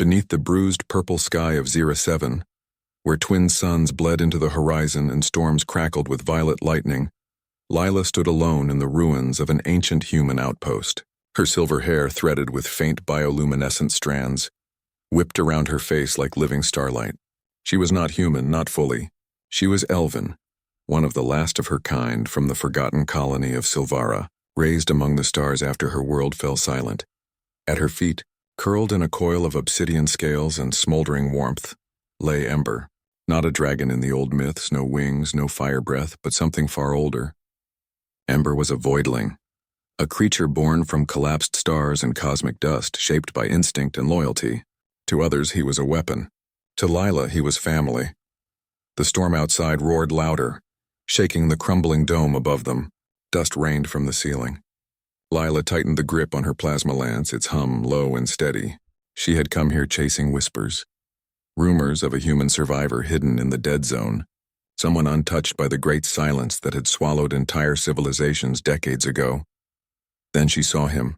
Beneath the bruised purple sky of 07, where twin suns bled into the horizon and storms crackled with violet lightning, Lila stood alone in the ruins of an ancient human outpost, her silver hair threaded with faint bioluminescent strands, whipped around her face like living starlight. She was not human, not fully. She was elven, one of the last of her kind from the forgotten colony of Silvara, raised among the stars after her world fell silent. At her feet, curled in a coil of obsidian scales and smoldering warmth, lay Ember. Not a dragon in the old myths, no wings, no fire breath, but something far older. Ember was a voidling, a creature born from collapsed stars and cosmic dust, shaped by instinct and loyalty. To others, he was a weapon. To Lila, he was family. The storm outside roared louder, shaking the crumbling dome above them. Dust rained from the ceiling. Lila tightened the grip on her plasma lance, its hum low and steady. She had come here chasing whispers. Rumors of a human survivor hidden in the dead zone. Someone untouched by the great silence that had swallowed entire civilizations decades ago. Then she saw him.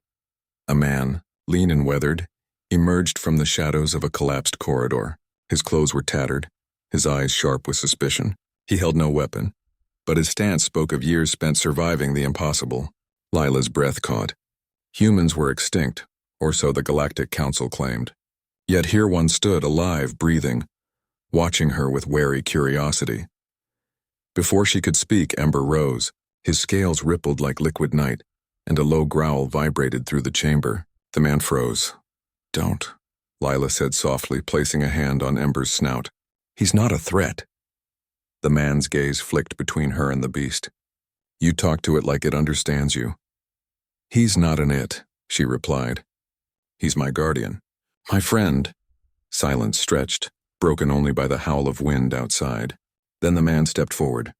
A man, lean and weathered, emerged from the shadows of a collapsed corridor. His clothes were tattered, his eyes sharp with suspicion. He held no weapon, but his stance spoke of years spent surviving the impossible. Lila's breath caught. Humans were extinct, or so the Galactic Council claimed. Yet here one stood, alive, breathing, watching her with wary curiosity. Before she could speak, Ember rose. His scales rippled like liquid night, and a low growl vibrated through the chamber. The man froze. "Don't," Lila said softly, placing a hand on Ember's snout. "He's not a threat." The man's gaze flicked between her and the beast. "You talk to it like it understands you." "He's not an it," she replied. "He's my guardian. My friend." Silence stretched, broken only by the howl of wind outside. Then the man stepped forward.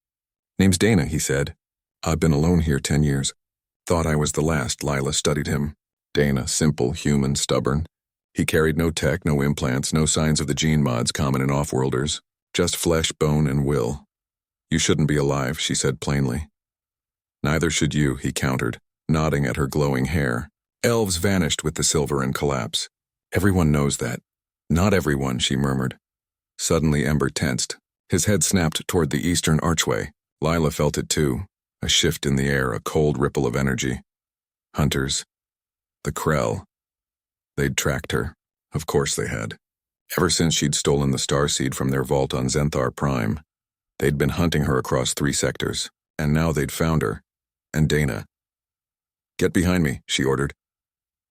"Name's Dana," he said. "I've been alone here 10 years. Thought I was the last." Lila studied him. Dana, simple, human, stubborn. He carried no tech, no implants, no signs of the gene mods common in off-worlders. Just flesh, bone, and will. "You shouldn't be alive," she said plainly. "Neither should you," he countered, nodding at her glowing hair. "Elves vanished with the silver and collapse. Everyone knows that." "Not everyone," she murmured. Suddenly Ember tensed. His head snapped toward the eastern archway. Lila felt it too. A shift in the air, a cold ripple of energy. Hunters. The Krell. They'd tracked her. Of course they had. Ever since she'd stolen the starseed from their vault on Zenthar Prime. They'd been hunting her across 3 sectors, and now they'd found her. And Dana. "Get behind me," she ordered.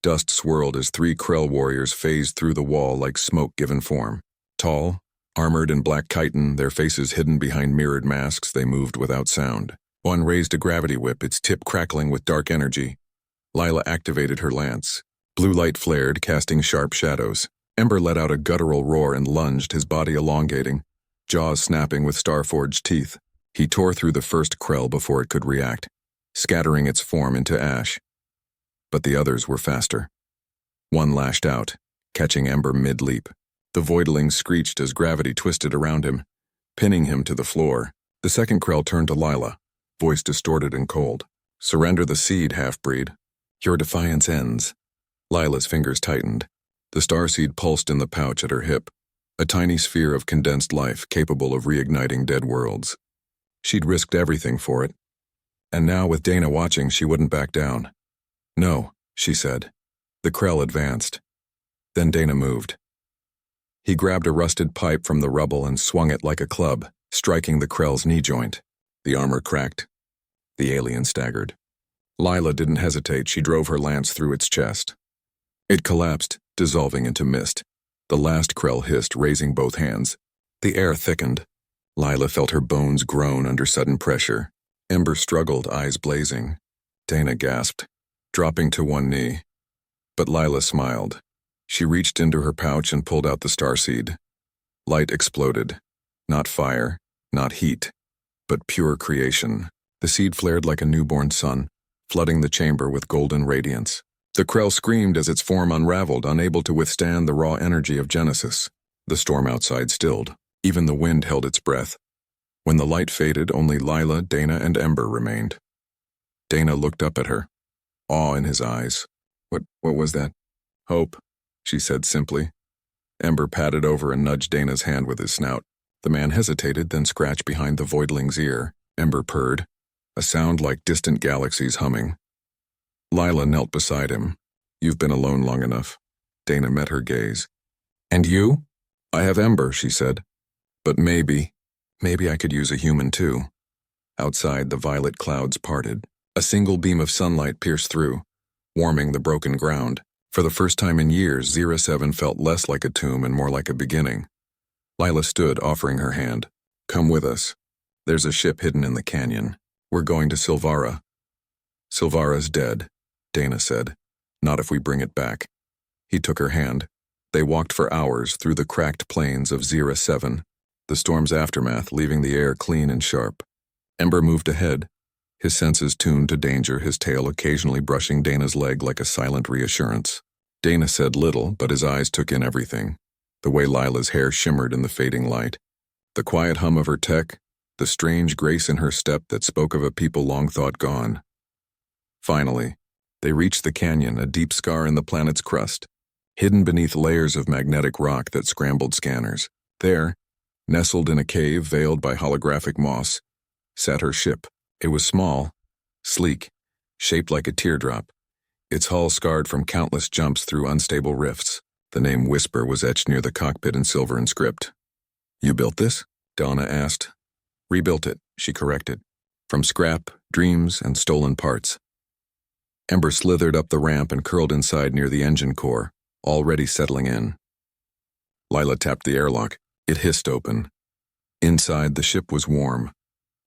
Dust swirled as 3 Krell warriors phased through the wall like smoke given form. Tall, armored in black chitin, their faces hidden behind mirrored masks, they moved without sound. One raised a gravity whip, its tip crackling with dark energy. Lila activated her lance. Blue light flared, casting sharp shadows. Ember let out a guttural roar and lunged, his body elongating, jaws snapping with star-forged teeth. He tore through the first Krell before it could react, scattering its form into ash. But the others were faster. One lashed out, catching Ember mid-leap. The voidling screeched as gravity twisted around him, pinning him to the floor. The second Krell turned to Lila, voice distorted and cold. "Surrender the seed, half-breed. Your defiance ends." Lila's fingers tightened. The starseed pulsed in the pouch at her hip, a tiny sphere of condensed life capable of reigniting dead worlds. She'd risked everything for it. And now, with Dana watching, she wouldn't back down. "No," she said. The Krell advanced. Then Dana moved. He grabbed a rusted pipe from the rubble and swung it like a club, striking the Krell's knee joint. The armor cracked. The alien staggered. Lila didn't hesitate. She drove her lance through its chest. It collapsed, dissolving into mist. The last Krell hissed, raising both hands. The air thickened. Lila felt her bones groan under sudden pressure. Ember struggled, eyes blazing. Dana gasped, dropping to one knee. But Lila smiled. She reached into her pouch and pulled out the starseed. Light exploded. Not fire, not heat, but pure creation. The seed flared like a newborn sun, flooding the chamber with golden radiance. The Krell screamed as its form unraveled, unable to withstand the raw energy of Genesis. The storm outside stilled. Even the wind held its breath. When the light faded, only Lila, Dana, and Ember remained. Dana looked up at her, awe in his eyes. What was that?" "Hope," she said simply. Ember patted over and nudged Dana's hand with his snout. The man hesitated, then scratched behind the voidling's ear. Ember purred, a sound like distant galaxies humming. Lila knelt beside him. You've been alone long enough. Dana met her gaze. And you? I have Ember, she said. But maybe I could use a human too. Outside, the violet clouds parted. A single beam of sunlight pierced through, warming the broken ground. For the first time in years, 07 felt less like a tomb and more like a beginning. Lila stood, offering her hand. Come with us. There's a ship hidden in the canyon. We're going to Silvara. Silvara's dead, Dana said. Not if we bring it back. He took her hand. They walked for hours through the cracked plains of 07, the storm's aftermath leaving the air clean and sharp. Ember moved ahead, his senses tuned to danger, his tail occasionally brushing Dana's leg like a silent reassurance. Dana said little, but his eyes took in everything. The way Lila's hair shimmered in the fading light. The quiet hum of her tech, the strange grace in her step that spoke of a people long thought gone. Finally, they reached the canyon, a deep scar in the planet's crust, hidden beneath layers of magnetic rock that scrambled scanners. There, nestled in a cave veiled by holographic moss, sat her ship. It was small, sleek, shaped like a teardrop, its hull scarred from countless jumps through unstable rifts. The name Whisper was etched near the cockpit in silver and script. You built this? Donna asked. Rebuilt it, she corrected. From scrap, dreams, and stolen parts. Ember slithered up the ramp and curled inside near the engine core, already settling in. Lila tapped the airlock. It hissed open. Inside, the ship was warm,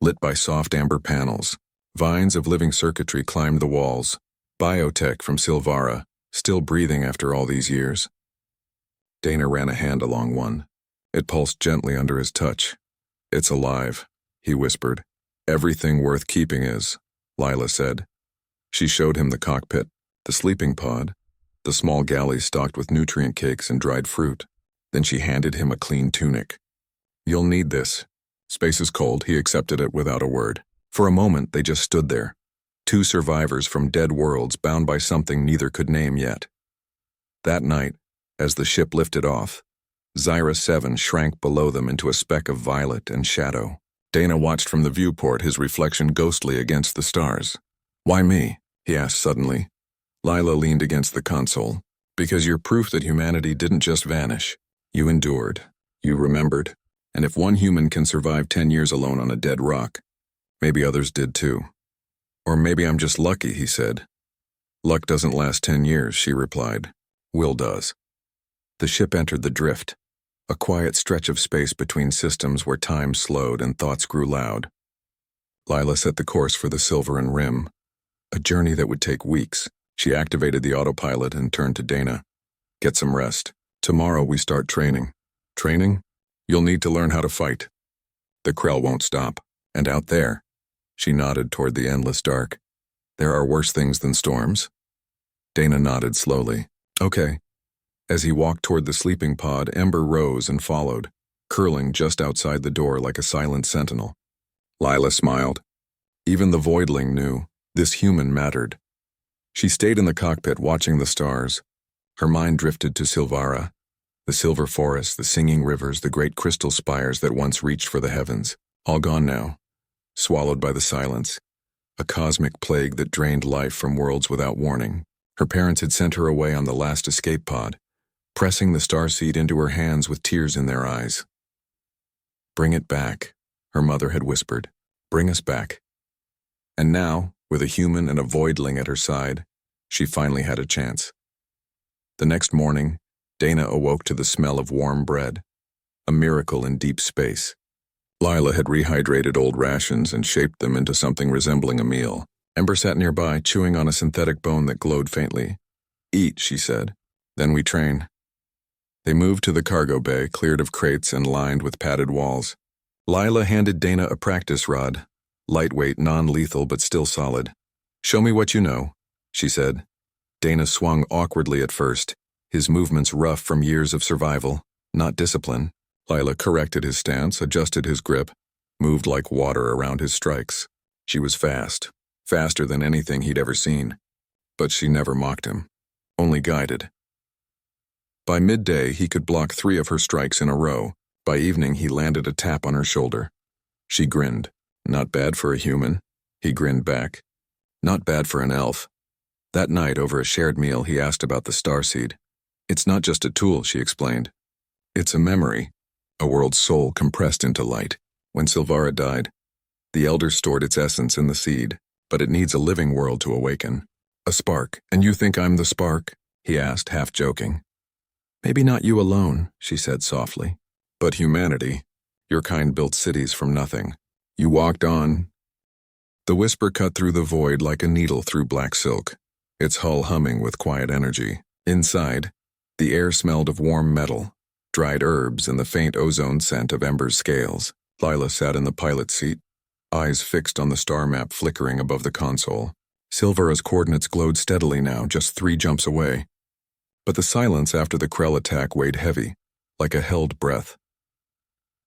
lit by soft amber panels. Vines of living circuitry climbed the walls. Biotech from Silvara, still breathing after all these years. Dana ran a hand along one. It pulsed gently under his touch. It's alive, he whispered. Everything worth keeping is, Lila said. She showed him the cockpit, the sleeping pod, the small galley stocked with nutrient cakes and dried fruit. Then she handed him a clean tunic. You'll need this. Space is cold, he accepted it without a word. For a moment, they just stood there. Two survivors from dead worlds bound by something neither could name yet. That night, as the ship lifted off, 07 shrank below them into a speck of violet and shadow. Dana watched from the viewport, his reflection ghostly against the stars. Why me? He asked suddenly. Lila leaned against the console. Because you're proof that humanity didn't just vanish. You endured. You remembered. And if one human can survive 10 years alone on a dead rock, maybe others did too. Or maybe I'm just lucky, he said. Luck doesn't last 10 years, she replied. Will does. The ship entered the drift, a quiet stretch of space between systems where time slowed and thoughts grew loud. Lila set the course for the Silveran Rim, a journey that would take weeks. She activated the autopilot and turned to Dana. Get some rest. Tomorrow we start training. Training? You'll need to learn how to fight. The Krell won't stop. And out there, she nodded toward the endless dark. There are worse things than storms. Dana nodded slowly. Okay. As he walked toward the sleeping pod, Ember rose and followed, curling just outside the door like a silent sentinel. Lila smiled. Even the voidling knew this human mattered. She stayed in the cockpit watching the stars. Her mind drifted to Silvara, the silver forests, the singing rivers, the great crystal spires that once reached for the heavens. All gone now, swallowed by the silence, a cosmic plague that drained life from worlds without warning. Her parents had sent her away on the last escape pod, pressing the starseed into her hands with tears in their eyes. Bring it back, her mother had whispered. Bring us back. And now, with a human and a voidling at her side, she finally had a chance. The next morning, Dana awoke to the smell of warm bread, a miracle in deep space. Lila had rehydrated old rations and shaped them into something resembling a meal. Ember sat nearby, chewing on a synthetic bone that glowed faintly. Eat, she said. Then we train. They moved to the cargo bay, cleared of crates and lined with padded walls. Lila handed Dana a practice rod, lightweight, non-lethal, but still solid. Show me what you know, she said. Dana swung awkwardly at first, his movements rough from years of survival, not discipline. Lila corrected his stance, adjusted his grip, moved like water around his strikes. She was fast, faster than anything he'd ever seen. But she never mocked him, only guided. By midday, he could block 3 of her strikes in a row. By evening, he landed a tap on her shoulder. She grinned. Not bad for a human. He grinned back. Not bad for an elf. That night, over a shared meal, he asked about the starseed. It's not just a tool, she explained. It's a memory, a world's soul compressed into light. When Silvara died, the Elders stored its essence in the seed, but it needs a living world to awaken. A spark. And you think I'm the spark? He asked, half joking. Maybe not you alone, she said softly. But humanity. Your kind built cities from nothing. You walked on. The whisper cut through the void like a needle through black silk, its hull humming with quiet energy. Inside, the air smelled of warm metal, dried herbs, and the faint ozone scent of Ember's scales. Lila sat in the pilot's seat, eyes fixed on the star map flickering above the console. Silvera's coordinates glowed steadily now, just 3 jumps away. But the silence after the Krell attack weighed heavy, like a held breath.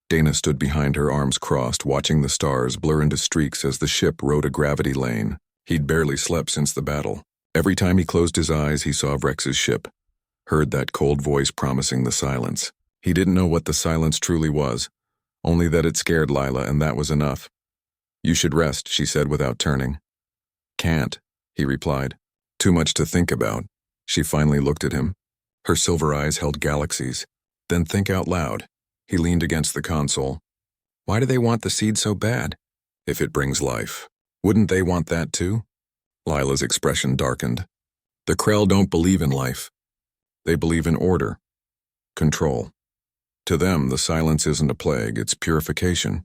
Dana stood behind her, arms crossed, watching the stars blur into streaks as the ship rode a gravity lane. He'd barely slept since the battle. Every time he closed his eyes, he saw Vrex's ship, heard that cold voice promising the silence. He didn't know what the silence truly was, only that it scared Lila, and that was enough. You should rest, she said without turning. Can't, he replied. Too much to think about. She finally looked at him. Her silver eyes held galaxies. Then think out loud. He leaned against the console. Why do they want the seed so bad? If it brings life, wouldn't they want that too? Lila's expression darkened. The Krell don't believe in life. They believe in order, control. To them, the silence isn't a plague, it's purification.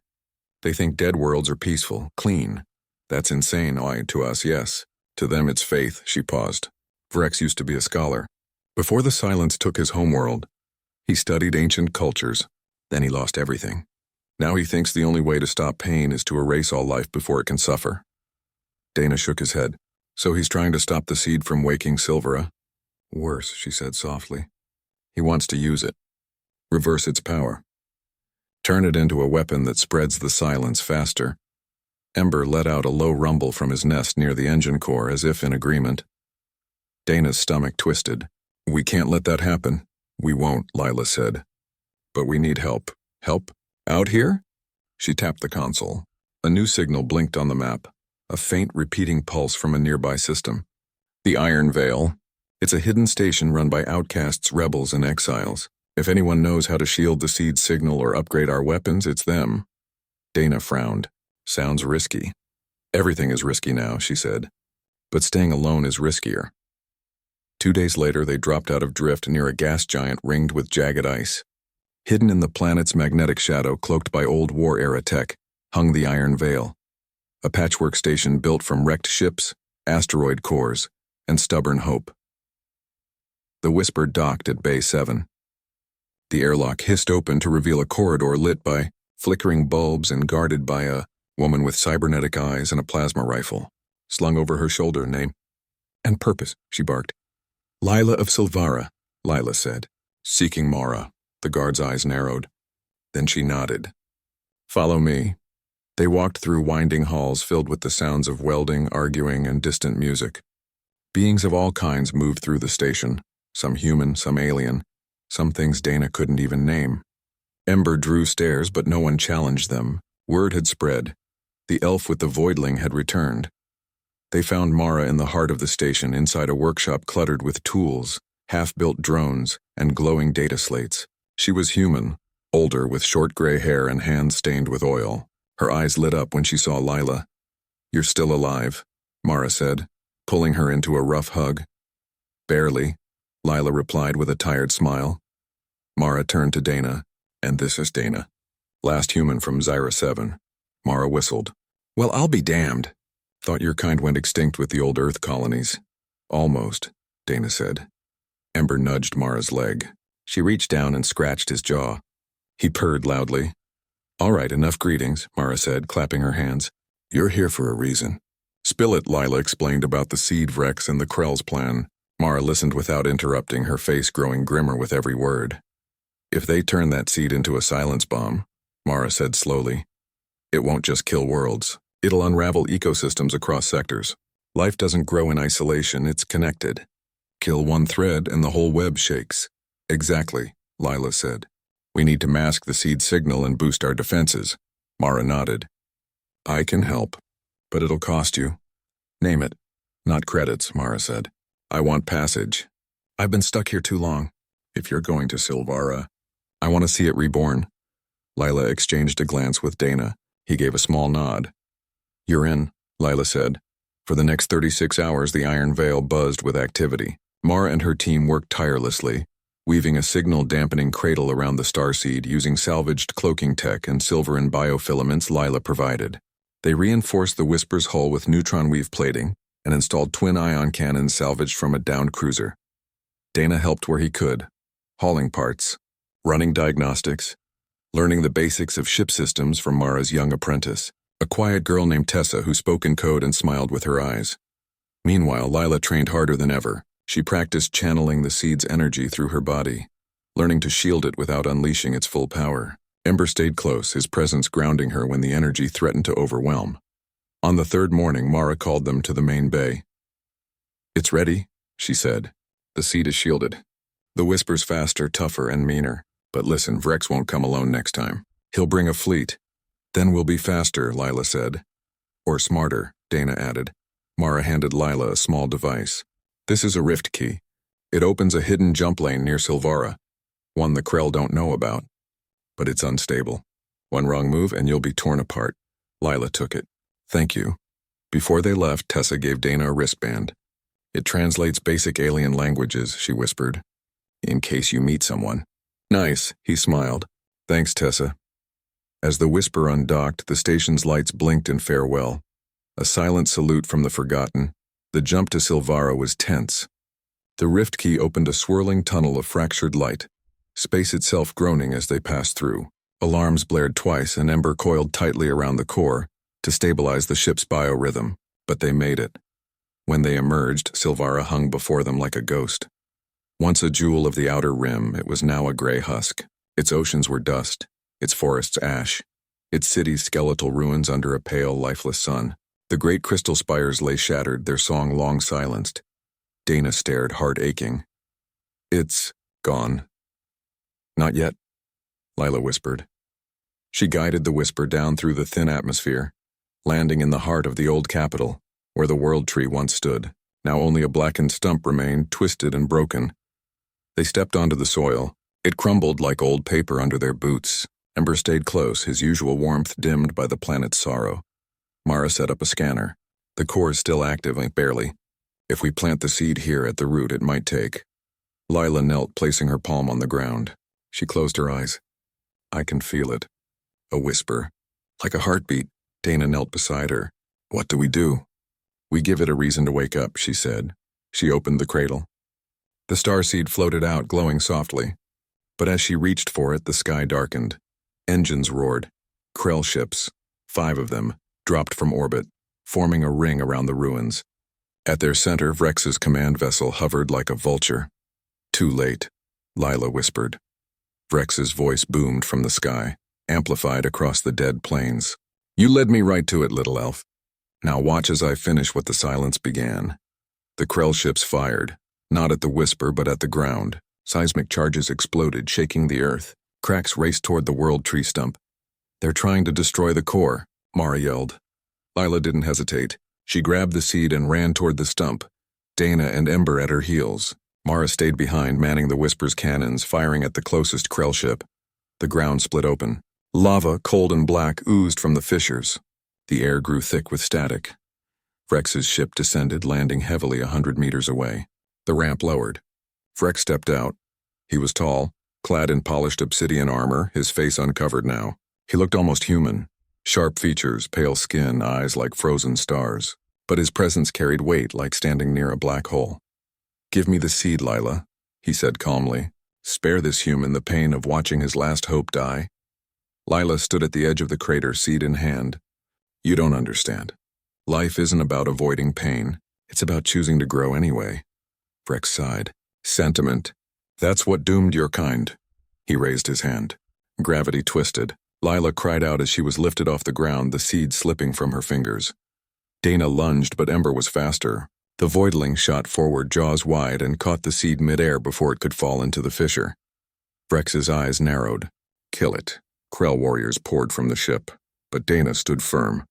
They think dead worlds are peaceful, clean. That's insane, to us, yes. To them, it's faith, she paused. Vrex used to be a scholar. Before the silence took his homeworld, he studied ancient cultures. Then he lost everything. Now he thinks the only way to stop pain is to erase all life before it can suffer. Dana shook his head. So he's trying to stop the seed from waking Silvera? Worse, she said softly. He wants to use it. Reverse its power. Turn it into a weapon that spreads the silence faster. Ember let out a low rumble from his nest near the engine core, as if in agreement. Dana's stomach twisted. We can't let that happen. We won't, Lila said. But we need help. Help? Out here? She tapped the console. A new signal blinked on the map, a faint repeating pulse from a nearby system. The Iron Veil. It's a hidden station run by outcasts, rebels, and exiles. If anyone knows how to shield the seed signal or upgrade our weapons, it's them. Dana frowned. Sounds risky. Everything is risky now, she said. But staying alone is riskier. 2 days later, they dropped out of drift near a gas giant ringed with jagged ice. Hidden in the planet's magnetic shadow, cloaked by old war-era tech, hung the Iron Veil, a patchwork station built from wrecked ships, asteroid cores, and stubborn hope. The Whisper docked at Bay 7. The airlock hissed open to reveal a corridor lit by flickering bulbs and guarded by a woman with cybernetic eyes and a plasma rifle, slung over her shoulder. Name and purpose, she barked. Lila of Silvara, Lila said. Seeking Mara. The guard's eyes narrowed. Then she nodded. Follow me. They walked through winding halls filled with the sounds of welding, arguing, and distant music. Beings of all kinds moved through the station, some human, some alien, some things Dana couldn't even name. Ember drew stares, but no one challenged them. Word had spread. The elf with the voidling had returned. They found Mara in the heart of the station, inside a workshop cluttered with tools, half-built drones, and glowing data slates. She was human, older, with short gray hair and hands stained with oil. Her eyes lit up when she saw Lila. You're still alive, Mara said, pulling her into a rough hug. Barely, Lila replied with a tired smile. Mara turned to Dana. And this is Dana. Last human from Zyra 7. Mara whistled. Well, I'll be damned. Thought your kind went extinct with the old Earth colonies. Almost, Dana said. Ember nudged Mara's leg. She reached down and scratched his jaw. He purred loudly. All right, enough greetings, Mara said, clapping her hands. You're here for a reason. Spill it, Lila explained about the seed Vrex and the Krell's plan. Mara listened without interrupting, her face growing grimmer with every word. If they turn that seed into a silence bomb, Mara said slowly, it won't just kill worlds. It'll unravel ecosystems across sectors. Life doesn't grow in isolation, it's connected. Kill one thread and the whole web shakes. Exactly, Lila said. We need to mask the seed signal and boost our defenses. Mara nodded. I can help, but it'll cost you. Name it. Not credits, Mara said. I want passage. I've been stuck here too long. If you're going to Silvara, I want to see it reborn. Lila exchanged a glance with Dana. He gave a small nod. You're in, Lila said. For the next 36 hours, the Iron Veil buzzed with activity. Mara and her team worked tirelessly, weaving a signal-dampening cradle around the starseed using salvaged cloaking tech and silverin biofilaments Lila provided. They reinforced the Whisper's hull with neutron weave plating and installed twin ion cannons salvaged from a downed cruiser. Dana helped where he could, hauling parts, running diagnostics, learning the basics of ship systems from Mara's young apprentice, a quiet girl named Tessa who spoke in code and smiled with her eyes. Meanwhile, Lila trained harder than ever. She practiced channeling the seed's energy through her body, learning to shield it without unleashing its full power. Ember stayed close, his presence grounding her when the energy threatened to overwhelm. On the third morning, Mara called them to the main bay. It's ready, she said. The seed is shielded. The Whisper's faster, tougher, and meaner. But listen, Vrex won't come alone next time. He'll bring a fleet. Then we'll be faster, Lila said. Or smarter, Dana added. Mara handed Lila a small device. This is a rift key. It opens a hidden jump lane near Silvara, one the Krell don't know about. But it's unstable. One wrong move and you'll be torn apart. Lila took it. Thank you. Before they left, Tessa gave Dana a wristband. It translates basic alien languages, she whispered. In case you meet someone. Nice, he smiled. Thanks, Tessa. As the Whisper undocked, the station's lights blinked in farewell. A silent salute from the Forgotten. The jump to Silvara was tense. The rift key opened a swirling tunnel of fractured light, space itself groaning as they passed through. Alarms blared twice and Ember coiled tightly around the core to stabilize the ship's biorhythm, but they made it. When they emerged, Silvara hung before them like a ghost. Once a jewel of the outer rim, it was now a gray husk. Its oceans were dust, its forests ash, its cities skeletal ruins under a pale, lifeless sun. The great crystal spires lay shattered, their song long silenced. Dana stared, heart aching. It's gone. Not yet, Lila whispered. She guided the Whisper down through the thin atmosphere, landing in the heart of the old capital, where the world tree once stood. Now only a blackened stump remained, twisted and broken. They stepped onto the soil. It crumbled like old paper under their boots. Ember stayed close, his usual warmth dimmed by the planet's sorrow. Mara set up a scanner. The core is still active, barely. If we plant the seed here at the root, it might take. Lila knelt, placing her palm on the ground. She closed her eyes. I can feel it. A whisper. Like a heartbeat. Dana knelt beside her. What do we do? We give it a reason to wake up, she said. She opened the cradle. The starseed floated out, glowing softly. But as she reached for it, the sky darkened. Engines roared. Krell ships, 5 of them, dropped from orbit, forming a ring around the ruins. At their center, Vrex's command vessel hovered like a vulture. Too late, Lila whispered. Vrex's voice boomed from the sky, amplified across the dead plains. You led me right to it, little elf. Now watch as I finish what the silence began. The Krell ships fired, not at the Whisper but at the ground. Seismic charges exploded, shaking the earth. Cracks raced toward the world tree stump. They're trying to destroy the core, Mara yelled. Lila didn't hesitate. She grabbed the seed and ran toward the stump, Dana and Ember at her heels. Mara stayed behind, manning the Whisper's cannons, firing at the closest Krell ship. The ground split open. Lava, cold and black, oozed from the fissures. The air grew thick with static. Vrex's ship descended, landing heavily 100 meters away. The ramp lowered. Vrex stepped out. He was tall, clad in polished obsidian armor, his face uncovered now. He looked almost human. Sharp features, pale skin, eyes like frozen stars. But his presence carried weight like standing near a black hole. Give me the seed, Lila, he said calmly. Spare this human the pain of watching his last hope die. Lila stood at the edge of the crater, seed in hand. You don't understand. Life isn't about avoiding pain. It's about choosing to grow anyway. Vrex sighed. Sentiment. That's what doomed your kind. He raised his hand. Gravity twisted. Lila cried out as she was lifted off the ground, the seed slipping from her fingers. Dana lunged, but Ember was faster. The voidling shot forward, jaws wide, and caught the seed midair before it could fall into the fissure. Brex's eyes narrowed. Kill it. Krell warriors poured from the ship, but Dana stood firm.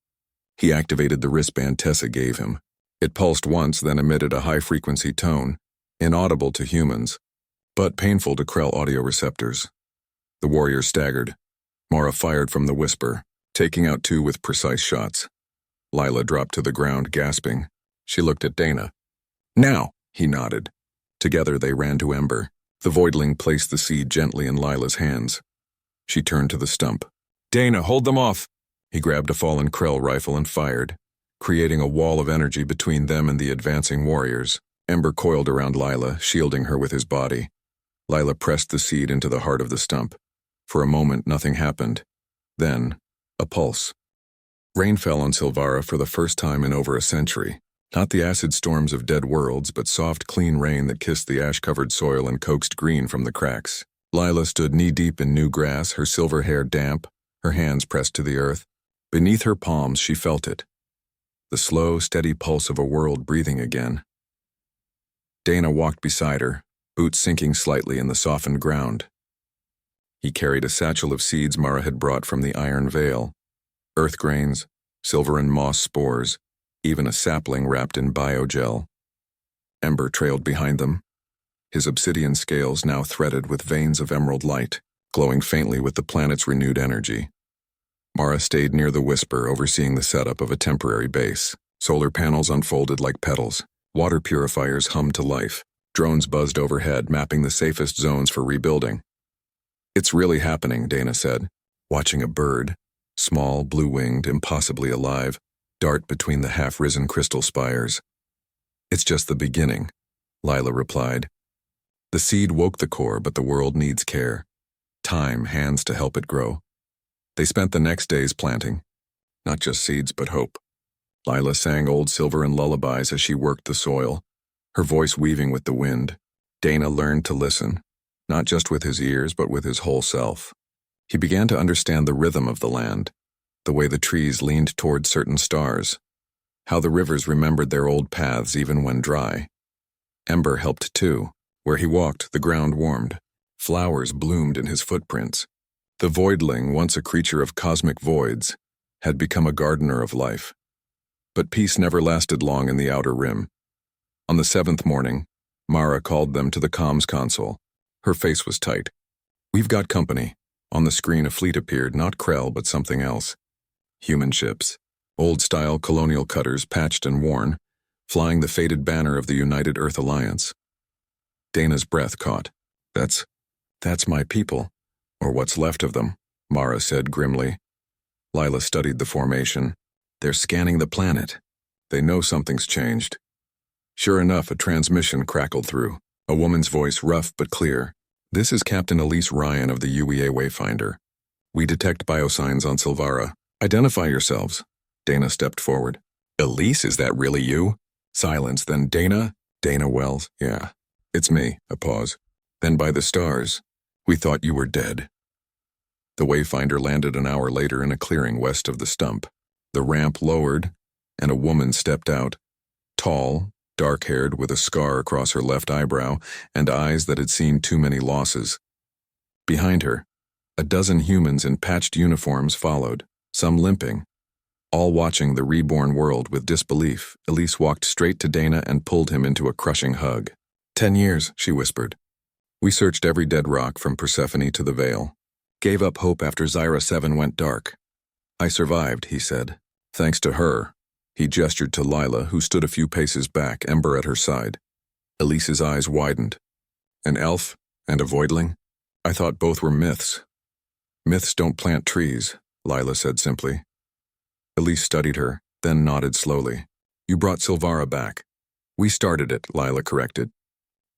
He activated the wristband Tessa gave him. It pulsed once, then emitted a high-frequency tone, inaudible to humans, but painful to Krell audio receptors. The warriors staggered. Mara fired from the whisper, taking out two with precise shots. Lila dropped to the ground, gasping. She looked at Dana. Now, he nodded. Together they ran to Ember. The voidling placed the seed gently in Lila's hands. She turned to the stump. Dana, hold them off! He grabbed a fallen Krell rifle and fired, creating a wall of energy between them and the advancing warriors. Ember coiled around Lila, shielding her with his body. Lila pressed the seed into the heart of the stump. For a moment, nothing happened. Then, a pulse. Rain fell on Silvara for the first time in over a century. Not the acid storms of dead worlds, but soft, clean rain that kissed the ash-covered soil and coaxed green from the cracks. Lila stood knee-deep in new grass, her silver hair damp, her hands pressed to the earth. Beneath her palms, she felt it. The slow, steady pulse of a world breathing again. Dana walked beside her, boots sinking slightly in the softened ground. He carried a satchel of seeds Mara had brought from the Iron Veil. Earth grains, silver and moss spores, even a sapling wrapped in biogel. Ember trailed behind them, his obsidian scales now threaded with veins of emerald light, glowing faintly with the planet's renewed energy. Mara stayed near the whisper, overseeing the setup of a temporary base. Solar panels unfolded like petals. Water purifiers hummed to life. Drones buzzed overhead, mapping the safest zones for rebuilding. It's really happening, Dana said, watching a bird, small, blue-winged, impossibly alive, dart between the half-risen crystal spires. It's just the beginning, Lila replied. The seed woke the core, but the world needs care. Time, hands to help it grow. They spent the next days planting. Not just seeds, but hope. Lila sang old Silveran lullabies as she worked the soil, her voice weaving with the wind. Dana learned to listen, not just with his ears, but with his whole self. He began to understand the rhythm of the land, the way the trees leaned toward certain stars, how the rivers remembered their old paths even when dry. Ember helped too. Where he walked, the ground warmed. Flowers bloomed in his footprints. The voidling, once a creature of cosmic voids, had become a gardener of life. But peace never lasted long in the outer rim. On the 7th morning, Mara called them to the comms console. Her face was tight. We've got company. On the screen a fleet appeared, not Krell, but something else. Human ships. Old-style colonial cutters, patched and worn, flying the faded banner of the United Earth Alliance. Dana's breath caught. That's my people, or what's left of them, Mara said grimly. Lila studied the formation. They're scanning the planet. They know something's changed. Sure enough, a transmission crackled through, a woman's voice rough but clear. This is Captain Elise Ryan of the UEA Wayfinder. We detect biosigns on Silvara. Identify yourselves. Dana stepped forward. Elise, is that really you? Silence, then Dana? Dana Wells, yeah. It's me, a pause. Then by the stars, we thought you were dead. The Wayfinder landed an hour later in a clearing west of the stump. The ramp lowered, and a woman stepped out, tall, dark-haired with a scar across her left eyebrow and eyes that had seen too many losses. Behind her, a dozen humans in patched uniforms followed, some limping. All watching the reborn world with disbelief, Elise walked straight to Dana and pulled him into a crushing hug. 10 years, she whispered. We searched every dead rock from Persephone to the Veil. Gave up hope after Zyra 7 went dark. I survived, he said. Thanks to her. He gestured to Lila, who stood a few paces back, Ember at her side. Elise's eyes widened. An elf and a voidling? I thought both were myths. Myths don't plant trees, Lila said simply. Elise studied her, then nodded slowly. You brought Silvara back. We started it, Lila corrected.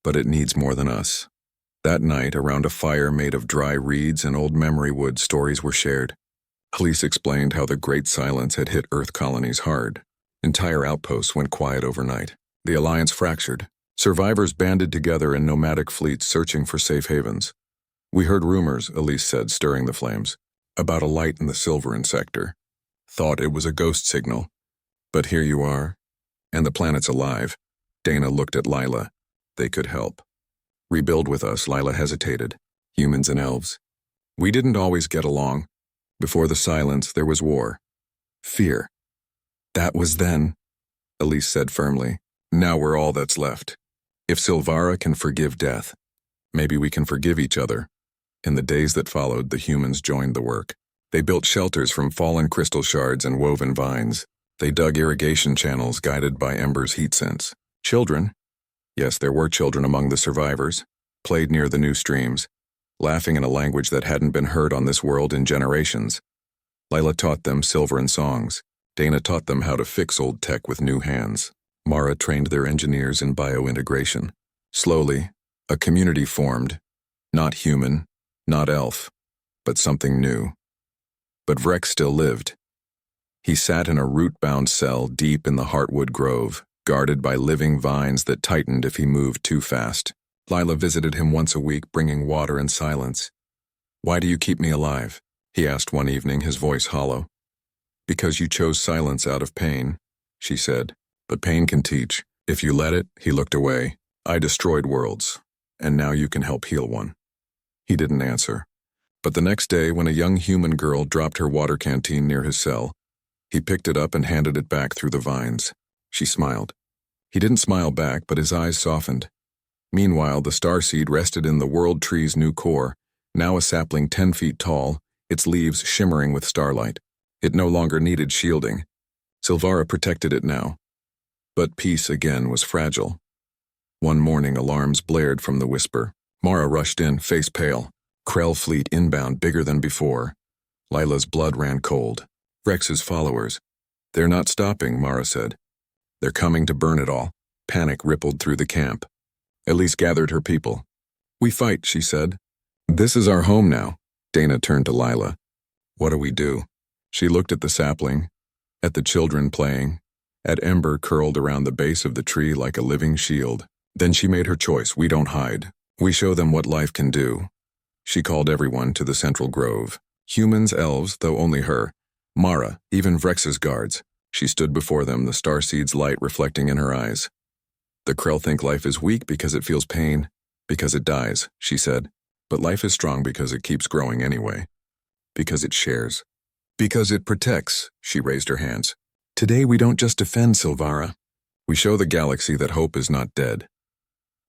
But it needs more than us. That night, around a fire made of dry reeds and old memory wood, stories were shared. Elise explained how the Great Silence had hit Earth colonies hard. Entire outposts went quiet overnight. The alliance fractured. Survivors banded together in nomadic fleets searching for safe havens. We heard rumors, Elise said, stirring the flames, about a light in the Silveran sector. Thought it was a ghost signal. But here you are, and the planet's alive. Dana looked at Lila. They could help. Rebuild with us, Lila hesitated. Humans and elves. We didn't always get along. Before the silence, there was war. Fear. That was then, Elise said firmly. Now we're all that's left. If Silvara can forgive death, maybe we can forgive each other. In the days that followed, the humans joined the work. They built shelters from fallen crystal shards and woven vines. They dug irrigation channels guided by Ember's heat sense. Children, yes, there were children among the survivors, played near the new streams, laughing in a language that hadn't been heard on this world in generations. Lila taught them Silveran songs. Dana taught them how to fix old tech with new hands. Mara trained their engineers in biointegration. Slowly, a community formed. Not human, not elf, but something new. But Vrex still lived. He sat in a root-bound cell deep in the Heartwood Grove, guarded by living vines that tightened if he moved too fast. Lila visited him once a week, bringing water and silence. "Why do you keep me alive?" he asked one evening, his voice hollow. "Because you chose silence out of pain," she said. "But pain can teach. If you let it," he looked away. "I destroyed worlds, and now you can help heal one." He didn't answer. But the next day, when a young human girl dropped her water canteen near his cell, he picked it up and handed it back through the vines. She smiled. He didn't smile back, but his eyes softened. Meanwhile, the starseed rested in the world tree's new core, now a sapling 10 feet tall, its leaves shimmering with starlight. It no longer needed shielding. Silvara protected it now. But peace again was fragile. One morning, alarms blared from the whisper. Mara rushed in, face pale. Krell fleet inbound, bigger than before. Lila's blood ran cold. Vrex's followers. "They're not stopping," Mara said. "They're coming to burn it all." Panic rippled through the camp. Elise gathered her people. "We fight," she said. "This is our home now." Dana turned to Lila. "What do we do?" She looked at the sapling, at the children playing, at Ember curled around the base of the tree like a living shield. Then she made her choice. "We don't hide. We show them what life can do." She called everyone to the central grove. Humans, elves, though only her. Mara, even Vrex's guards. She stood before them, the starseed's light reflecting in her eyes. "The Krell think life is weak because it feels pain, because it dies," she said. "But life is strong because it keeps growing anyway. Because it shares. Because it protects," she raised her hands. "Today we don't just defend Silvara. We show the galaxy that hope is not dead."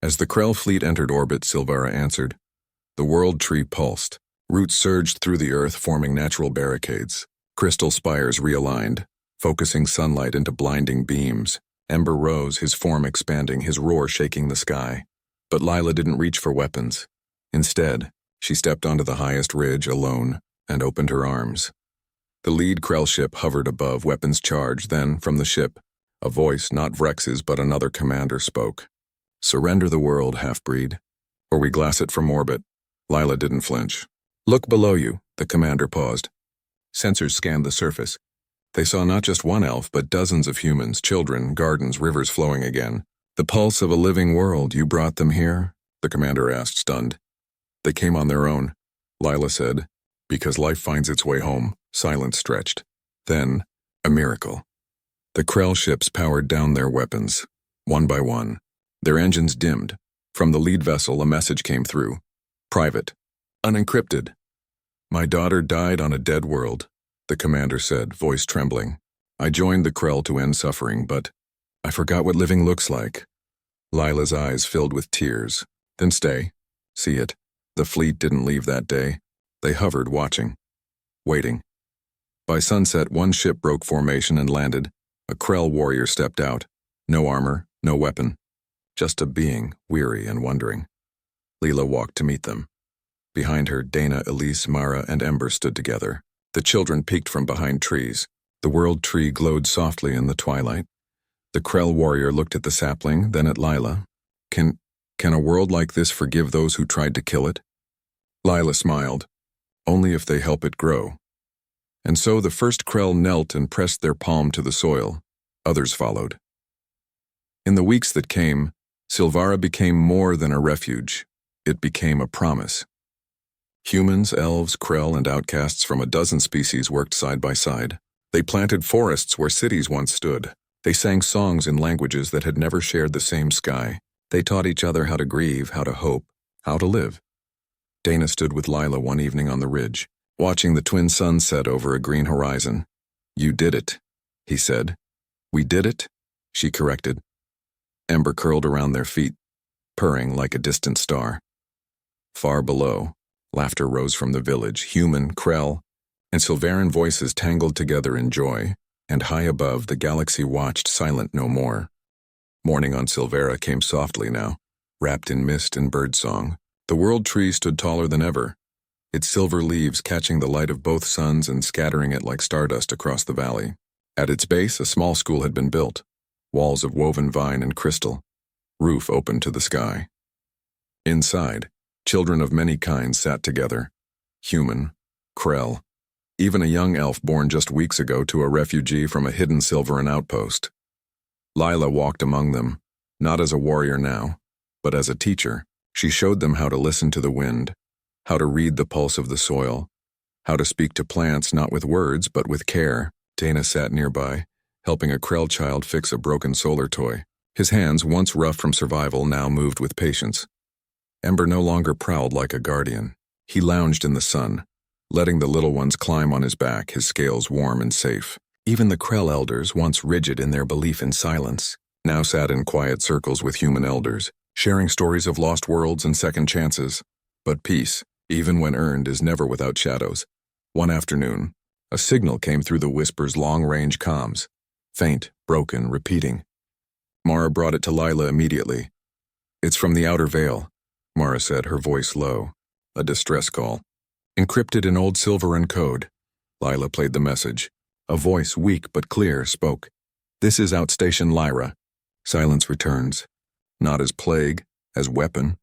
As the Krell fleet entered orbit, Silvara answered. The world tree pulsed. Roots surged through the earth, forming natural barricades. Crystal spires realigned, focusing sunlight into blinding beams. Ember rose, his form expanding, his roar shaking the sky. But Lila didn't reach for weapons. Instead, she stepped onto the highest ridge alone and opened her arms. The lead Krell ship hovered above, weapons charged. Then, from the ship, a voice, not Vrex's but another commander, spoke. "Surrender the world, half-breed, or we glass it from orbit." Lila didn't flinch. "Look below you," the commander paused. Sensors scanned the surface. They saw not just one elf, but dozens of humans, children, gardens, rivers flowing again. "The pulse of a living world. You brought them here?" the commander asked, stunned. "They came on their own," Lila said. "Because life finds its way home." Silence stretched. Then, a miracle. The Krell ships powered down their weapons, one by one. Their engines dimmed. From the lead vessel, a message came through. Private. Unencrypted. "My daughter died on a dead world," the commander said, voice trembling. "I joined the Krell to end suffering, but I forgot what living looks like." Lila's eyes filled with tears. "Then stay. See it." The fleet didn't leave that day. They hovered, watching. Waiting. By sunset, one ship broke formation and landed. A Krell warrior stepped out. No armor, no weapon. Just a being, weary and wondering. Lila walked to meet them. Behind her, Dana, Elise, Mara, and Ember stood together. The children peeked from behind trees. The world tree glowed softly in the twilight. The Krell warrior looked at the sapling, then at Lila. Can a world like this forgive those who tried to kill it?" Lila smiled. "Only if they help it grow." And so the first Krell knelt and pressed their palm to the soil. Others followed. In the weeks that came, Silvara became more than a refuge. It became a promise. Humans, elves, Krell, and outcasts from a dozen species worked side by side. They planted forests where cities once stood. They sang songs in languages that had never shared the same sky. They taught each other how to grieve, how to hope, how to live. Dana stood with Lila one evening on the ridge, watching the twin suns set over a green horizon. "You did it," he said. "We did it," she corrected. Ember curled around their feet, purring like a distant star. Far below, laughter rose from the village, human, Krell, and Silveran voices tangled together in joy, and high above the galaxy watched, silent no more. Morning on Silvera came softly now, wrapped in mist and birdsong. The world tree stood taller than ever, its silver leaves catching the light of both suns and scattering it like stardust across the valley. At its base, a small school had been built, walls of woven vine and crystal, roof open to the sky. Inside, children of many kinds sat together, human, Krell, even a young elf born just weeks ago to a refugee from a hidden Silveran outpost. Lila walked among them, not as a warrior now, but as a teacher. She showed them how to listen to the wind, how to read the pulse of the soil, how to speak to plants not with words but with care. Dana sat nearby, helping a Krell child fix a broken solar toy. His hands, once rough from survival, now moved with patience. Ember no longer prowled like a guardian. He lounged in the sun, letting the little ones climb on his back, his scales warm and safe. Even the Krell elders, once rigid in their belief in silence, now sat in quiet circles with human elders, sharing stories of lost worlds and second chances. But peace, even when earned, is never without shadows. One afternoon, a signal came through the Whisper's long-range comms, faint, broken, repeating. Mara brought it to Lila immediately. "It's from the Outer Veil," Mara said, her voice low. "A distress call. Encrypted in old Silveran code." Lila played the message. A voice, weak but clear, spoke. "This is Outstation Lyra." Silence returns. Not as plague, as weapon.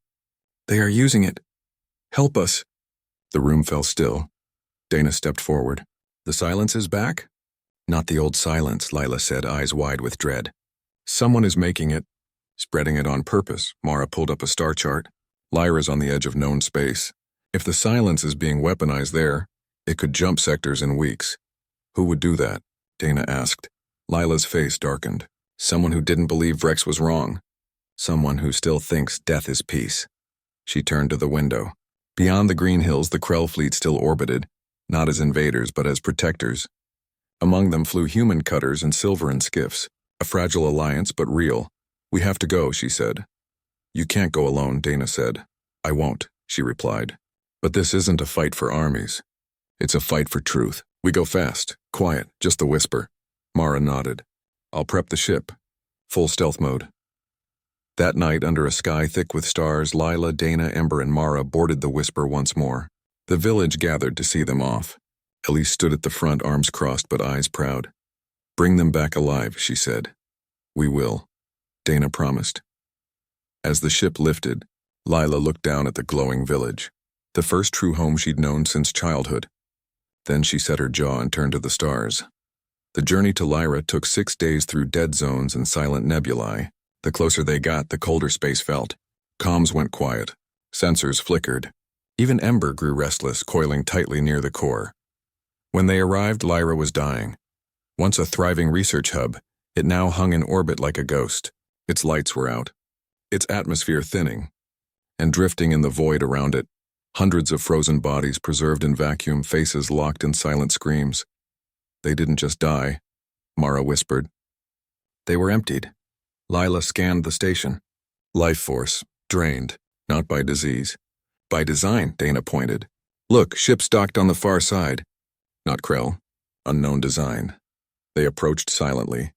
"They are using it. Help us." The room fell still. Dana stepped forward. "The silence is back?" "Not the old silence," Lila said, eyes wide with dread. "Someone is making it, spreading it on purpose." Mara pulled up a star chart. Lyra's on the edge of known space. If the silence is being weaponized there, it could jump sectors in weeks. "Who would do that?" Dana asked. Lila's face darkened. "Someone who didn't believe Vrex was wrong. Someone who still thinks death is peace." She turned to the window. Beyond the green hills, the Krell fleet still orbited, not as invaders but as protectors. Among them flew human cutters and Silveran skiffs, a fragile alliance but real. "We have to go," she said. "You can't go alone," Dana said. "I won't," she replied. "But this isn't a fight for armies. It's a fight for truth. We go fast, quiet, just the whisper." Mara nodded. "I'll prep the ship. Full stealth mode." That night, under a sky thick with stars, Lila, Dana, Ember, and Mara boarded the Whisper once more. The village gathered to see them off. Elise stood at the front, arms crossed but eyes proud. "Bring them back alive," she said. "We will," Dana promised. As the ship lifted, Lila looked down at the glowing village, the first true home she'd known since childhood. Then she set her jaw and turned to the stars. The journey to Lyra took 6 days through dead zones and silent nebulae. The closer they got, the colder space felt. Comms went quiet. Sensors flickered. Even Ember grew restless, coiling tightly near the core. When they arrived, Lyra was dying. Once a thriving research hub, it now hung in orbit like a ghost. Its lights were out, its atmosphere thinning, and drifting in the void around it, hundreds of frozen bodies preserved in vacuum, faces locked in silent screams. "They didn't just die," Mara whispered. "They were emptied." Lila scanned the station. Life force, drained, not by disease. "By design," Dana pointed. "Look, ships docked on the far side." Not Krell. Unknown design. They approached silently,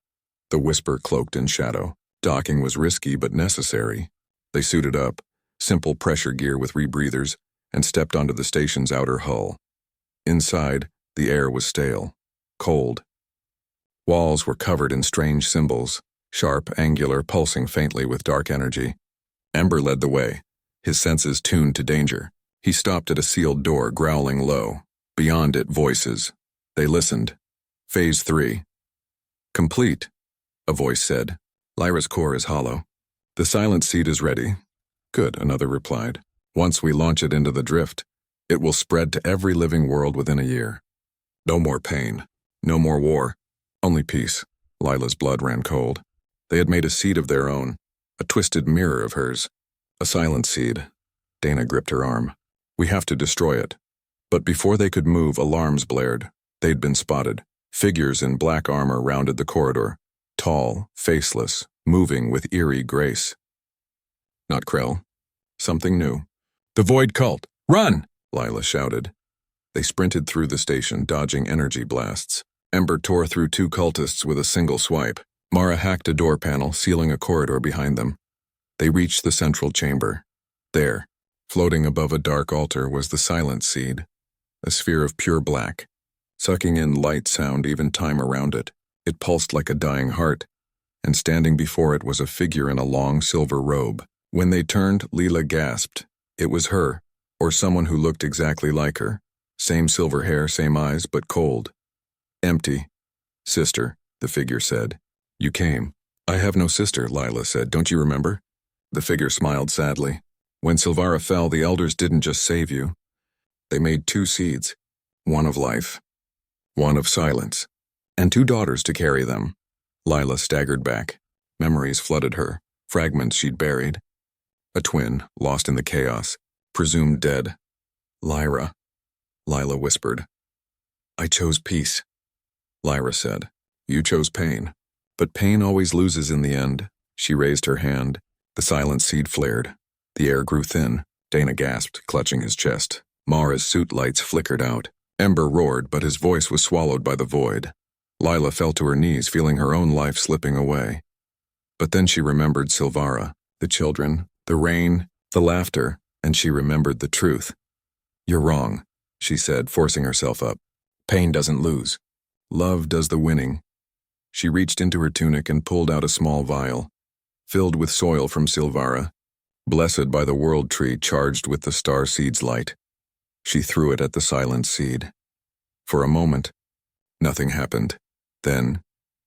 the Whisper cloaked in shadow. Docking was risky but necessary. They suited up, simple pressure gear with rebreathers, and stepped onto the station's outer hull. Inside, the air was stale, cold. Walls were covered in strange symbols, sharp, angular, pulsing faintly with dark energy. Ember led the way, his senses tuned to danger. He stopped at a sealed door, growling low. Beyond it, voices. They listened. Phase 3. "Complete," a voice said. "Lyra's core is hollow. The silent seed is ready." "Good," another replied. "Once we launch it into the drift, it will spread to every living world within a year. No more pain, no more war, only peace." Lila's blood ran cold. They had made a seed of their own, a twisted mirror of hers. A silent seed. Dana gripped her arm. We have to destroy it. But before they could move, alarms blared. They'd been spotted. Figures in black armor rounded the corridor. Tall, faceless, moving with eerie grace. Not Krell. Something new. The Void Cult! Run! Lila shouted. They sprinted through the station, dodging energy blasts. Ember tore through 2 cultists with a single swipe. Mara hacked a door panel, sealing a corridor behind them. They reached the central chamber. There, floating above a dark altar, was the silent seed, a sphere of pure black, sucking in light, sound, even time around it. It pulsed like a dying heart, and standing before it was a figure in a long silver robe. When they turned, Lila gasped. It was her, or someone who looked exactly like her. Same silver hair, same eyes, but cold. Empty. Sister, the figure said. You came. I have no sister, Lila said. Don't you remember? The figure smiled sadly. When Silvara fell, the elders didn't just save you. They made 2 seeds. One of life. One of silence. And 2 daughters to carry them. Lila staggered back. Memories flooded her. Fragments she'd buried. A twin, lost in the chaos. Presumed dead. Lyra. Lila whispered. I chose peace. Lyra said. You chose pain. But pain always loses in the end. She raised her hand. The silent seed flared. The air grew thin. Dana gasped, clutching his chest. Mara's suit lights flickered out. Ember roared, but his voice was swallowed by the void. Lila fell to her knees, feeling her own life slipping away. But then she remembered Silvara, the children, the rain, the laughter, and she remembered the truth. You're wrong, she said, forcing herself up. Pain doesn't lose. Love does the winning. She reached into her tunic and pulled out a small vial, filled with soil from Silvara, blessed by the world tree charged with the star seed's light. She threw it at the silent seed. For a moment, nothing happened. Then,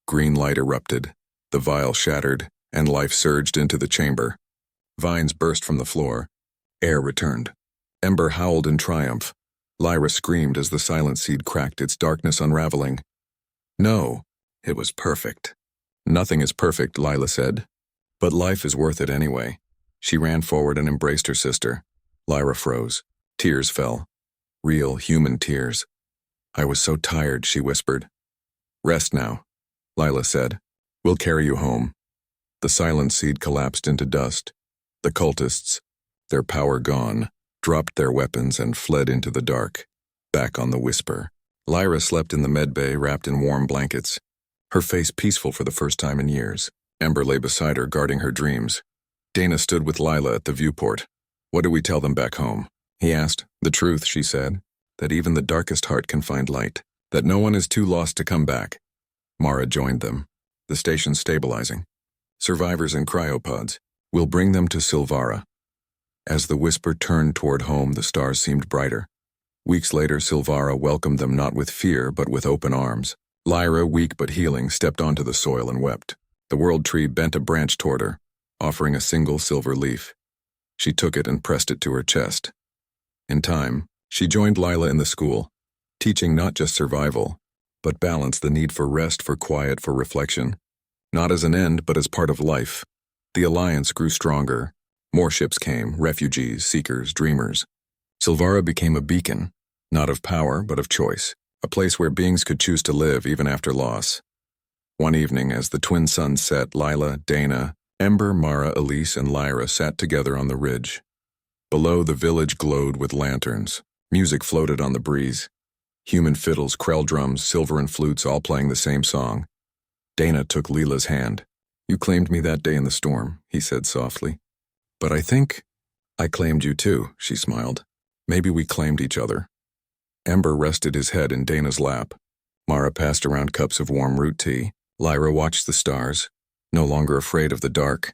green light erupted, the vial shattered, and life surged into the chamber. Vines burst from the floor. Air returned. Ember howled in triumph. Lyra screamed as the silent seed cracked, its darkness unraveling. No, it was perfect. Nothing is perfect, Lila said. But life is worth it anyway. She ran forward and embraced her sister. Lyra froze. Tears fell. Real, human tears. I was so tired, she whispered. Rest now, Lila said. We'll carry you home. The silent seed collapsed into dust. The cultists, their power gone, dropped their weapons and fled into the dark, back on the Whisper. Lyra slept in the medbay, wrapped in warm blankets, her face peaceful for the first time in years. Ember lay beside her, guarding her dreams. Dana stood with Lila at the viewport. What do we tell them back home? He asked. The truth, she said, that even the darkest heart can find light, that no one is too lost to come back. Mara joined them. The station's stabilizing. Survivors in cryopods. We'll bring them to Silvara. As the Whisper turned toward home, the stars seemed brighter. Weeks later, Silvara welcomed them not with fear, but with open arms. Lyra, weak but healing, stepped onto the soil and wept. The world tree bent a branch toward her, offering a single silver leaf. She took it and pressed it to her chest. In time, she joined Lila in the school, teaching not just survival, but balance, the need for rest, for quiet, for reflection. Not as an end, but as part of life. The alliance grew stronger. More ships came, refugees, seekers, dreamers. Silvara became a beacon, not of power, but of choice, a place where beings could choose to live even after loss. One evening, as the twin suns set, Lila, Dana, Ember, Mara, Elise, and Lyra sat together on the ridge. Below, the village glowed with lanterns. Music floated on the breeze. Human fiddles, Krell drums, silver and flutes, all playing the same song. Dana took Lila's hand. You claimed me that day in the storm, he said softly. But I think I claimed you too, she smiled. Maybe we claimed each other. Ember rested his head in Dana's lap. Mara passed around cups of warm root tea. Lyra watched the stars, no longer afraid of the dark.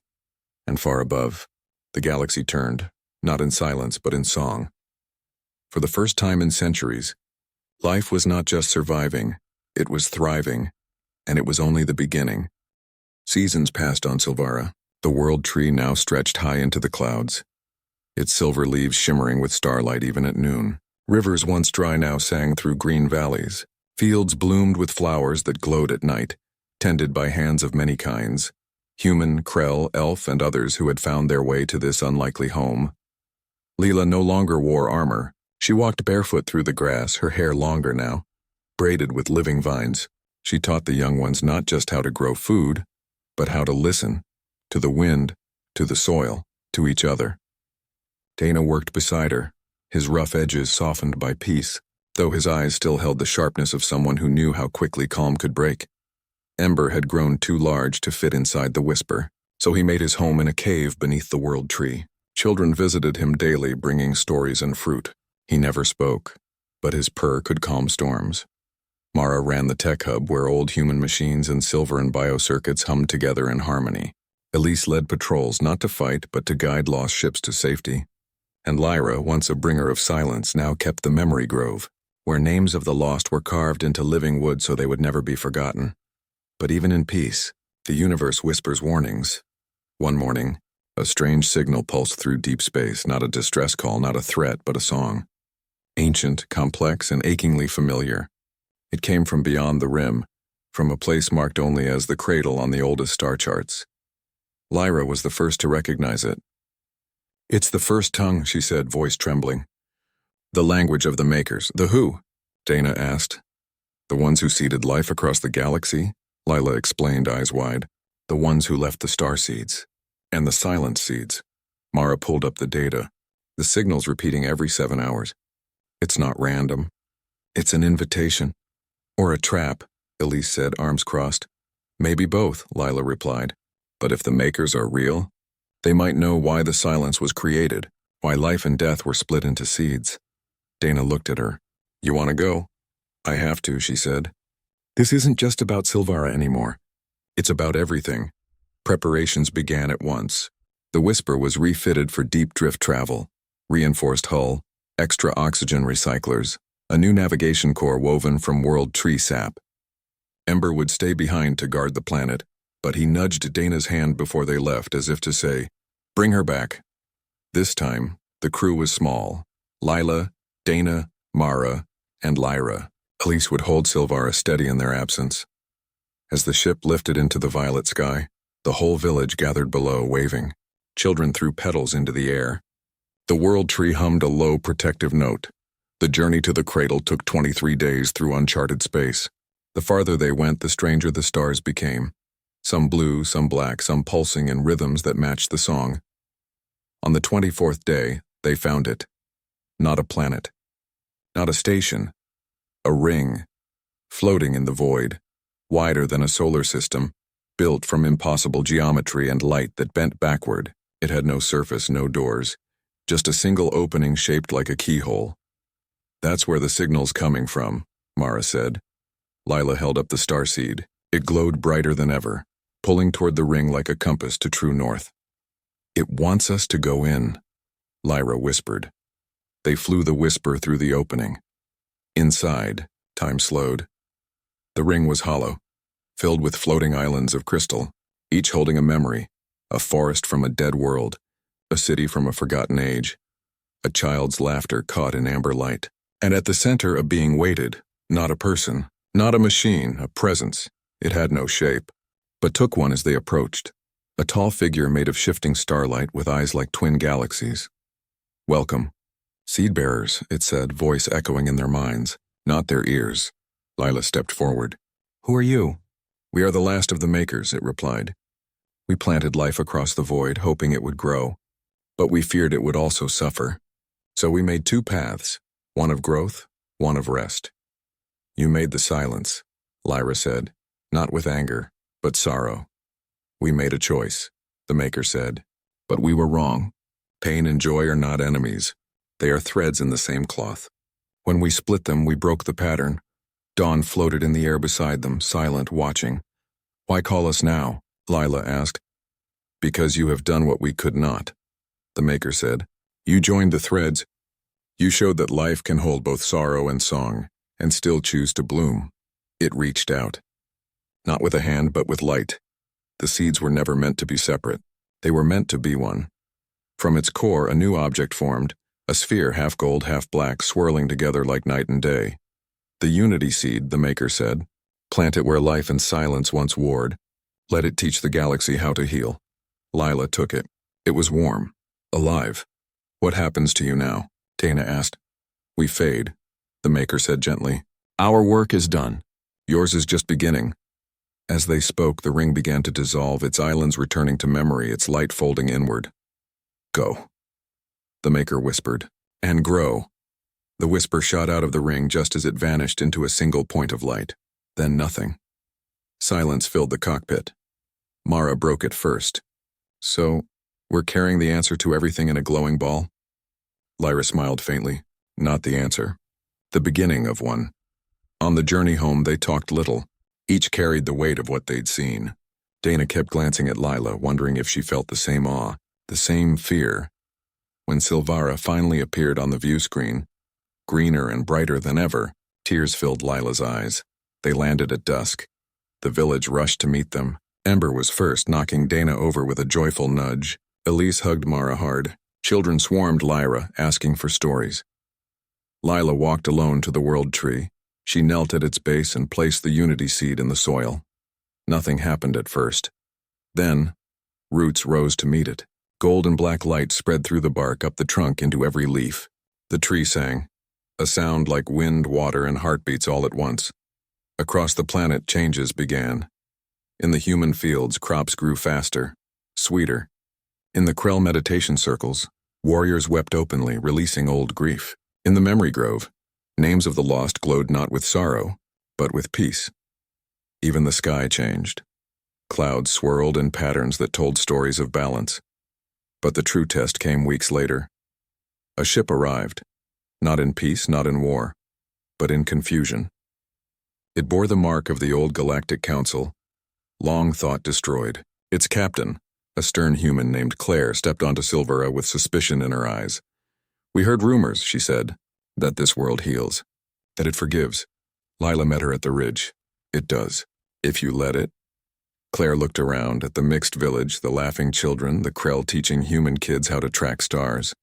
And far above, the galaxy turned, not in silence but in song. For the first time in centuries, life was not just surviving, it was thriving, and it was only the beginning. Seasons passed on Silvara. The world tree now stretched high into the clouds, its silver leaves shimmering with starlight even at noon. Rivers once dry now sang through green valleys. Fields bloomed with flowers that glowed at night, tended by hands of many kinds, human, Krell, elf, and others who had found their way to this unlikely home. Leela no longer wore armor. She walked barefoot through the grass, her hair longer now, braided with living vines. She taught the young ones not just how to grow food, but how to listen, to the wind, to the soil, to each other. Dana worked beside her, his rough edges softened by peace, though his eyes still held the sharpness of someone who knew how quickly calm could break. Ember had grown too large to fit inside the whisper, so he made his home in a cave beneath the world tree. Children visited him daily, bringing stories and fruit. He never spoke, but his purr could calm storms. Mara ran the tech hub where old human machines and silver and biocircuits hummed together in harmony. Elise led patrols not to fight but to guide lost ships to safety. And Lyra, once a bringer of silence, now kept the memory grove, where names of the lost were carved into living wood so they would never be forgotten. But even in peace, the universe whispers warnings. One morning, a strange signal pulsed through deep space, not a distress call, not a threat, but a song. Ancient, complex, and achingly familiar. It came from beyond the rim, from a place marked only as the cradle on the oldest star charts. Lyra was the first to recognize it. "It's the first tongue," she said, voice trembling. "The language of the makers. The who?" Dana asked. "The ones who seeded life across the galaxy," Lila explained, eyes wide. "The ones who left the star seeds. And the silent seeds." Mara pulled up the data, the signals repeating every 7 hours. "It's not random. It's an invitation. Or a trap," Elise said, arms crossed. "Maybe both," Lila replied. "But if the makers are real, they might know why the silence was created, why life and death were split into seeds." Dana looked at her. "You want to go?" "I have to," she said. "This isn't just about Silvara anymore. It's about everything." Preparations began at once. The Whisper was refitted for deep drift travel, reinforced hull, extra oxygen recyclers, a new navigation core woven from world tree sap. Ember would stay behind to guard the planet, but he nudged Dana's hand before they left as if to say, "Bring her back." This time, the crew was small. Lila, Dana, Mara, and Lyra. Elise would hold Silvara steady in their absence. As the ship lifted into the violet sky, the whole village gathered below, waving. Children threw petals into the air. The world tree hummed a low, protective note. The journey to the cradle took 23 days through uncharted space. The farther they went, the stranger the stars became. Some blue, some black, some pulsing in rhythms that matched the song. On the 24th day, they found it. Not a planet. Not a station. A ring. Floating in the void. Wider than a solar system. Built from impossible geometry and light that bent backward. It had no surface, no doors. Just a single opening shaped like a keyhole. "That's where the signal's coming from," Mara said. Lila held up the starseed. It glowed brighter than ever, pulling toward the ring like a compass to true north. "It wants us to go in," Lyra whispered. They flew the Whisper through the opening. Inside, time slowed. The ring was hollow, filled with floating islands of crystal, each holding a memory, a forest from a dead world, a city from a forgotten age, a child's laughter caught in amber light. And at the center a being waited, not a person, not a machine, a presence. It had no shape, but took one as they approached. A tall figure made of shifting starlight with eyes like twin galaxies. "Welcome. Seed bearers," it said, voice echoing in their minds, not their ears. Lila stepped forward. "Who are you?" "We are the last of the makers," it replied. "We planted life across the void, hoping it would grow. But we feared it would also suffer. So we made 2 paths, one of growth, one of rest." "You made the silence," Lyra said, not with anger, but sorrow. "We made a choice," the maker said, "but we were wrong. Pain and joy are not enemies. They are threads in the same cloth. When we split them, we broke the pattern." Dawn floated in the air beside them, silent, watching. "Why call us now?" Lila asked. "Because you have done what we could not," the maker said. "You joined the threads. You showed that life can hold both sorrow and song, and still choose to bloom." It reached out. Not with a hand, but with light. The seeds were never meant to be separate. They were meant to be one. From its core, a new object formed, a sphere half gold, half black, swirling together like night and day. "The unity seed," the maker said. Plant it where life and silence once warred. Let it teach the galaxy how to heal. Lila took it. It was warm. Alive. What happens to you now? Dana asked. We fade, the Maker said gently. Our work is done. Yours is just beginning. As they spoke, the ring began to dissolve, its islands returning to memory, its light folding inward. Go, the Maker whispered. And grow. The whisper shot out of the ring just as it vanished into a single point of light. Then nothing. Silence filled the cockpit. Mara broke it first. So, we're carrying the answer to everything in a glowing ball? Lyra smiled faintly. Not the answer. The beginning of one. On the journey home, they talked little. Each carried the weight of what they'd seen. Dana kept glancing at Lila, wondering if she felt the same awe, the same fear. When Silvara finally appeared on the view screen, greener and brighter than ever, tears filled Lila's eyes. They landed at dusk. The village rushed to meet them. Ember was first, knocking Dana over with a joyful nudge. Elise hugged Mara hard. Children swarmed Lyra, asking for stories. Lila walked alone to the world tree. She knelt at its base and placed the unity seed in the soil. Nothing happened at first. Then, roots rose to meet it. Gold and black light spread through the bark, up the trunk into every leaf. The tree sang, a sound like wind, water, and heartbeats all at once. Across the planet, changes began. In the human fields, crops grew faster, sweeter. In the Krell meditation circles, warriors wept openly, releasing old grief. In the memory grove, names of the lost glowed not with sorrow, but with peace. Even the sky changed. Clouds swirled in patterns that told stories of balance. But the true test came weeks later. A ship arrived, not in peace, not in war, but in confusion. It bore the mark of the old Galactic Council, long thought destroyed. Its captain, a stern human named Claire, stepped onto Silvera with suspicion in her eyes. We heard rumors, she said, that this world heals, that it forgives. Lila met her at the ridge. It does, if you let it. Claire looked around at the mixed village, the laughing children, the Krell teaching human kids how to track stars.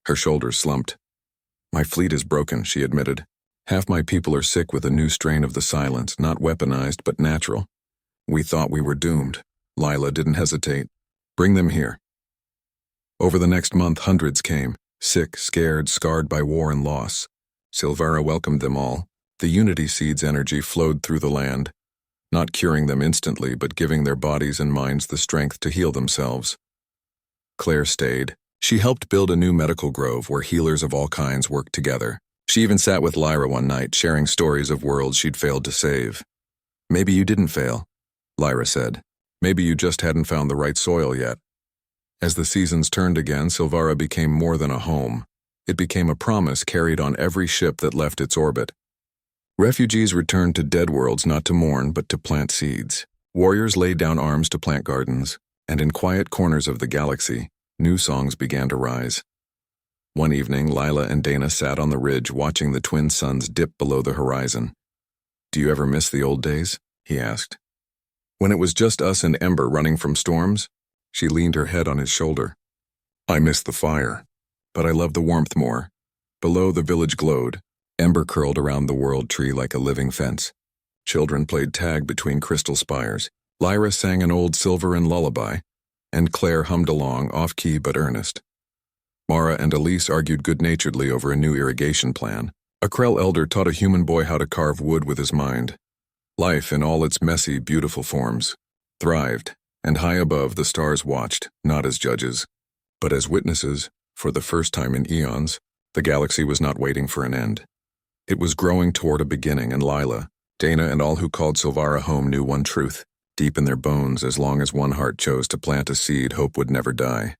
Her shoulders slumped. My fleet is broken, she admitted. Half my people are sick with a new strain of the silence, not weaponized but natural. We thought we were doomed. Lila didn't hesitate. Bring them here. Over the next month, hundreds came, sick, scared, scarred by war and loss. Silvera welcomed them all. The Unity Seed's energy flowed through the land, not curing them instantly, but giving their bodies and minds the strength to heal themselves. Claire stayed. She helped build a new medical grove where healers of all kinds worked together. She even sat with Lyra one night, sharing stories of worlds she'd failed to save. Maybe you didn't fail, Lyra said. Maybe you just hadn't found the right soil yet. As the seasons turned again, Silvara became more than a home. It became a promise carried on every ship that left its orbit. Refugees returned to dead worlds not to mourn, but to plant seeds. Warriors laid down arms to plant gardens, and in quiet corners of the galaxy, new songs began to rise. One evening, Lila and Dana sat on the ridge watching the twin suns dip below the horizon. Do you ever miss the old days? He asked. When it was just us and Ember running from storms? She leaned her head on his shoulder. I miss the fire, but I love the warmth more. Below, the village glowed. Ember curled around the world tree like a living fence. Children played tag between crystal spires. Lyra sang an old Silveran lullaby, and Claire hummed along, off-key but earnest. Mara and Elise argued good-naturedly over a new irrigation plan. A Krell elder taught a human boy how to carve wood with his mind. Life, in all its messy, beautiful forms, thrived, and high above the stars watched, not as judges, but as witnesses. For the first time in eons, the galaxy was not waiting for an end. It was growing toward a beginning, and Lila, Dana, and all who called Silvara home knew one truth. Deep in their bones, as long as one heart chose to plant a seed, hope would never die.